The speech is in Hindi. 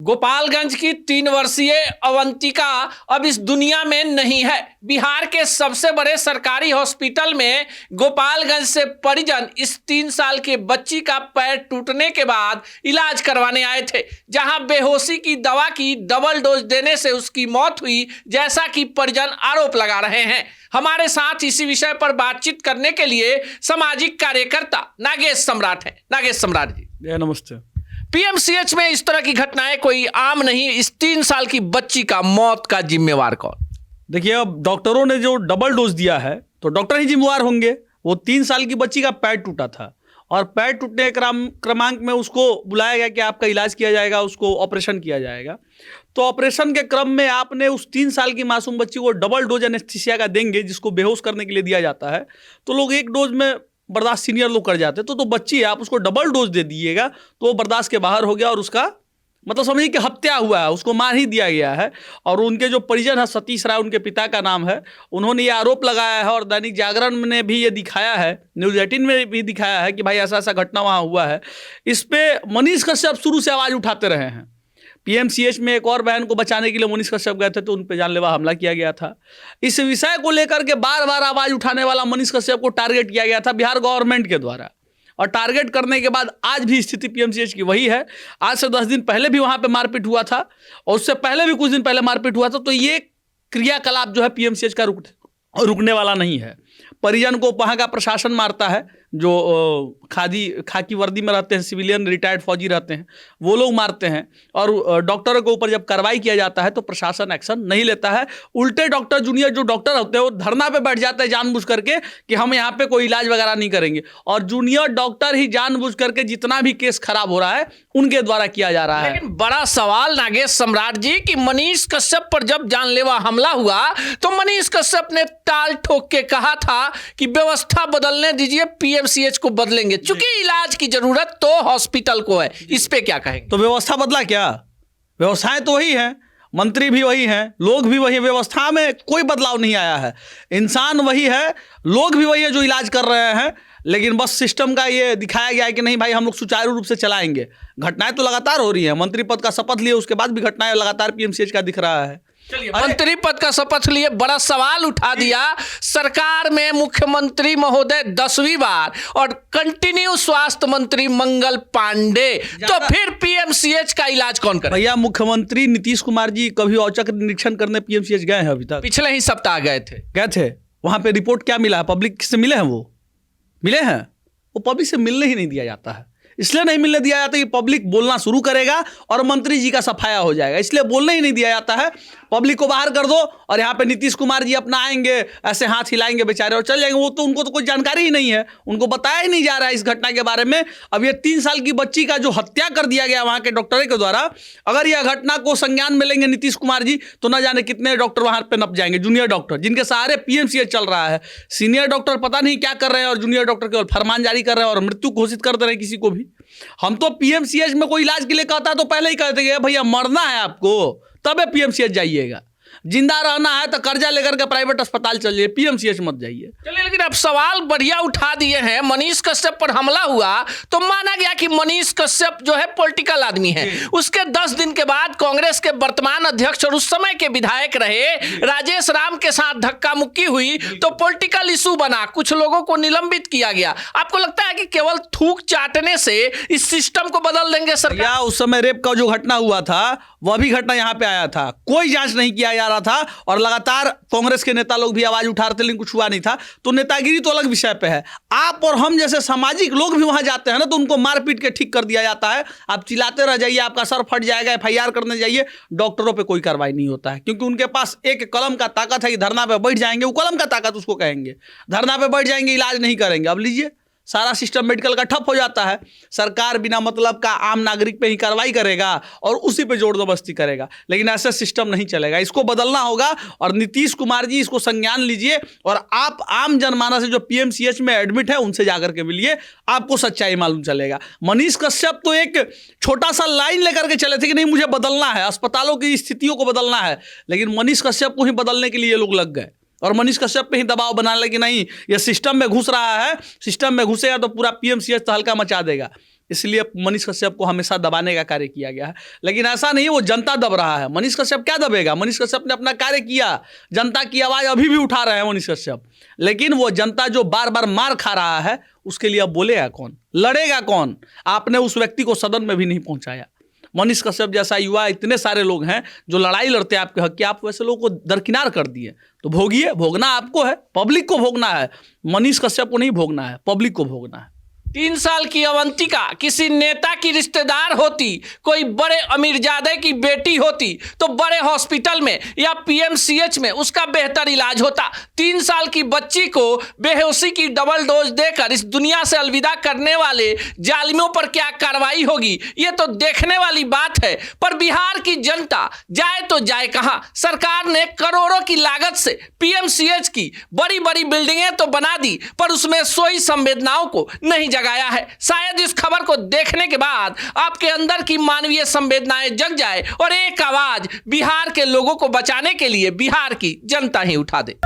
गोपालगंज की 3 वर्षीय अवंतिका अब इस दुनिया में नहीं है। बिहार के सबसे बड़े सरकारी हॉस्पिटल में गोपालगंज से परिजन इस 3 साल के बच्ची का पैर टूटने के बाद इलाज करवाने आए थे, जहां बेहोशी की दवा की डबल डोज देने से उसकी मौत हुई, जैसा कि परिजन आरोप लगा रहे हैं। हमारे साथ इसी विषय पर बातचीत करने के लिए सामाजिक कार्यकर्ता नागेश सम्राट हैं। नागेश सम्राट जी, नमस्ते। पीएमसीएच में इस तरह की घटनाएं कोई आम नहीं। इस 3 साल की बच्ची का मौत का जिम्मेवार कौन? देखिए, अब डॉक्टरों ने जो डबल डोज दिया है तो डॉक्टर ही जिम्मेवार होंगे। वो 3 साल की बच्ची का पैर टूटा था और पैर टूटने के क्रमांक में उसको बुलाया गया कि आपका इलाज किया जाएगा, उसको ऑपरेशन किया जाएगा। तो ऑपरेशन के क्रम में आपने उस 3 साल की मासूम बच्ची को डबल डोज एनेस्थीसिया का देंगे, जिसको बेहोश करने के लिए दिया जाता है। तो लोग एक डोज में बर्दाश्त सीनियर लोग कर जाते हैं, तो बच्ची है, आप उसको डबल डोज दे दिएगा तो वो बर्दाश्त के बाहर हो गया और उसका मतलब समझिए कि हत्या हुआ है, उसको मार ही दिया गया है। और उनके जो परिजन है, सतीश राय उनके पिता का नाम है, उन्होंने ये आरोप लगाया है और दैनिक जागरण ने भी ये दिखाया है, न्यूज़ 18 में भी दिखाया है कि भाई ऐसा ऐसा घटना वहाँ हुआ है। इस पर मनीष कश्यप शुरू से आवाज़ उठाते रहे हैं। पीएमसीएच में एक और बहन को बचाने के लिए मनीष कश्यप गए थे तो उन पर जानलेवा हमला किया गया था। इस विषय को लेकर के बार बार आवाज़ उठाने वाला मनीष कश्यप को टारगेट किया गया था बिहार गवर्नमेंट के द्वारा, और टारगेट करने के बाद आज भी स्थिति पीएमसीएच की वही है। आज से 10 दिन पहले भी वहाँ पे मारपीट हुआ था और उससे पहले भी कुछ दिन पहले मारपीट हुआ था। तो ये क्रियाकलाप जो है पीएमसीएच का रुकने वाला नहीं है। परिजन को वहाँ का प्रशासन मारता है, जो खाकी वर्दी में रहते हैं, सिविलियन रिटायर्ड फौजी रहते हैं, वो लोग मारते हैं। और डॉक्टरों के ऊपर जब कार्रवाई किया जाता है तो प्रशासन एक्शन नहीं लेता है। उल्टे डॉक्टर, जूनियर जो डॉक्टर होते हैं, वो धरना पे बैठ जाते हैं जानबूझ करके कि हम यहाँ पे कोई इलाज वगैरह नहीं करेंगे। और जूनियर डॉक्टर ही जानबूझ करके जितना भी केस खराब हो रहा है उनके द्वारा किया जा रहा है। लेकिन बड़ा सवाल नागेश सम्राट जी कि मनीष कश्यप पर जब जानलेवा हमला हुआ तो मनीष कश्यप ने टाल ठोक के कहा था कि व्यवस्था बदलने दीजिए, पीएमसीएच को बदलेंगे, चूंकि इलाज की जरूरत तो हॉस्पिटल को है। इस पे क्या कहेंगे? तो व्यवस्था बदला क्या? व्यवस्थाएं तो वही हैं, मंत्री भी वही हैं, लोग भी वही हैं। व्यवस्था में कोई बदलाव नहीं आया है। इंसान वही है, लोग भी वही है जो इलाज कर रहे हैं। लेकिन बस सिस्टम का ये दिखाया गया है कि नहीं भाई हम लोग सुचारू रूप से चलाएंगे। घटनाएं तो लगातार हो रही हैं। मंत्री पद का शपथ लिए उसके बाद भी घटनाएं लगातार पीएमसीएच का दिख रहा है। मंत्री पद का शपथ लिए बड़ा सवाल उठा दिया। सरकार में मुख्यमंत्री महोदय 10वीं बार और कंटिन्यू स्वास्थ्य मंत्री मंगल पांडे, तो फिर पीएमसीएच का इलाज कौन करे? भैया, मुख्यमंत्री नीतीश कुमार जी कभी औचक निरीक्षण करने पीएमसीएच गए हैं? अभी तक पिछले ही सप्ताह गए थे। वहां पे रिपोर्ट क्या मिला? पब्लिक से मिले हैं? वो मिले हैं? वो पब्लिक से मिलने ही नहीं दिया जाता है। इसलिए नहीं मिलने दिया जाता कि पब्लिक बोलना शुरू करेगा और मंत्री जी का सफाया हो जाएगा, इसलिए बोलने ही नहीं दिया जाता है। पब्लिक को बाहर कर दो और यहाँ पे नीतीश कुमार जी अपना आएंगे, ऐसे हाथ हिलाएंगे बेचारे और चल जाएंगे। वो तो उनको तो कोई जानकारी ही नहीं है, उनको बताया ही नहीं जा रहा है इस घटना के बारे में। अब ये 3 साल की बच्ची का जो हत्या कर दिया गया वहाँ के डॉक्टरों के द्वारा, अगर यह घटना को संज्ञान में लेंगे नीतीश कुमार जी तो न जाने कितने डॉक्टर वहाँ पे नप जाएंगे। जूनियर डॉक्टर जिनके सहारे पीएमसीएच चल रहा है, सीनियर डॉक्टर पता नहीं क्या कर रहे हैं और जूनियर डॉक्टर केवल फरमान जारी कर रहे हैं और मृत्यु घोषित कर दे रहे हैं किसी को भी। हम तो पीएमसीएच में कोई इलाज के लिए कहता तो पहले ही कहते कि भैया मरना है आपको तब पीएमसीएच जाइएगा, जिंदा रहना है तो कर्जा लेकर के प्राइवेट अस्पताल चलिए, पीएमसीएच मत जाइए। चलिए, लेकिन अब सवाल बढ़िया उठा दिए हैं। मनीष कश्यप पर हमला हुआ तो माना गया कि मनीष कश्यप जो है पॉलिटिकल आदमी है। उसके 10 दिन के बाद कांग्रेस के वर्तमान अध्यक्ष और उस समय के विधायक रहे राजेश राम के साथ धक्का मुक्की हुई तो पॉलिटिकल इशू बना, कुछ लोगों को निलंबित किया गया। आपको लगता है कि केवल थूक चाटने से इस सिस्टम को बदल देंगे सरकार? उस समय रेप का जो घटना हुआ था वह भी घटना यहाँ पे आया था, कोई जांच नहीं किया जा रहा था और लगातार कांग्रेस के नेता लोग भी आवाज उठा रहे थे लेकिन कुछ हुआ नहीं था। तो नेतागिरी तो अलग विषय पे है। आप और हम जैसे सामाजिक लोग भी वहां जाते हैं ना तो उनको मार पीट के ठीक कर दिया जाता है। आप चिल्लाते रह जाइए, आपका सर फट जाएगा, एफआईआर करने जाइए, डॉक्टरों पे कोई कार्रवाई नहीं होता है क्योंकि उनके पास एक कलम का ताकत है कि धरना पे बैठ जाएंगे, वो कलम का ताकत उसको कहेंगे, धरना पे बैठ जाएंगे, इलाज नहीं करेंगे। अब लीजिए, सारा सिस्टम मेडिकल का ठप हो जाता है। सरकार बिना मतलब का आम नागरिक पे ही कार्रवाई करेगा और उसी पे जोर जबरदस्ती करेगा, लेकिन ऐसा सिस्टम नहीं चलेगा। इसको बदलना होगा और नीतीश कुमार जी इसको संज्ञान लीजिए और आप आम जनमानस से जो पीएमसीएच में एडमिट है उनसे जाकर के मिलिए, आपको सच्चाई मालूम चलेगा। मनीष कश्यप तो एक छोटा सा लाइन लेकर के चले थे कि नहीं मुझे बदलना है, अस्पतालों की स्थितियों को बदलना है, लेकिन मनीष कश्यप को ही बदलने के लिए लोग लग गए और मनीष कश्यप पे ही दबाव बनाने लगे कि नहीं ये सिस्टम में घुस रहा है, सिस्टम में घुसेगा तो पूरा पीएमसीएच तो हल्का मचा देगा। इसलिए मनीष कश्यप को हमेशा दबाने का कार्य किया गया है। लेकिन ऐसा नहीं, वो जनता दब रहा है। मनीष कश्यप क्या दबेगा? मनीष कश्यप ने अपना कार्य किया, जनता की आवाज़ अभी भी उठा रहे हैं मनीष कश्यप। लेकिन वो जनता जो बार बार मार खा रहा है, उसके लिए अब बोलेगा कौन, लड़ेगा कौन? आपने उस व्यक्ति को सदन में भी नहीं पहुंचाया। मनीष कश्यप जैसा युवा, इतने सारे लोग हैं जो लड़ाई लड़ते हैं आपके हक की, आप वैसे लोगों को दरकिनार कर दिए। तो भोगिए, भोगना आपको है, पब्लिक को भोगना है। मनीष कश्यप को नहीं भोगना है, पब्लिक को भोगना है। 3 साल की अवंतिका किसी नेता की रिश्तेदार होती, कोई बड़े अमीरजादे की बेटी होती, तो बड़े हॉस्पिटल में या पीएमसीएच में उसका बेहतर इलाज होता। 3 साल की बच्ची को बेहोशी की डबल डोज देकर इस दुनिया से अलविदा करने वाले जालिमों पर क्या कार्रवाई होगी, ये तो देखने वाली बात है। पर बिहार की जनता जाए तो जाए कहां? सरकार ने करोड़ों की लागत से पीएमसीएच की बड़ी बड़ी बिल्डिंगें तो बना दी, पर उसमें सोई संवेदनाओं को नहीं जगाया है। शायद इस खबर को देखने के बाद आपके अंदर की मानवीय संवेदनाएं जग जाए और एक आवाज बिहार के लोगों को बचाने के लिए बिहार की जनता ही उठा दे।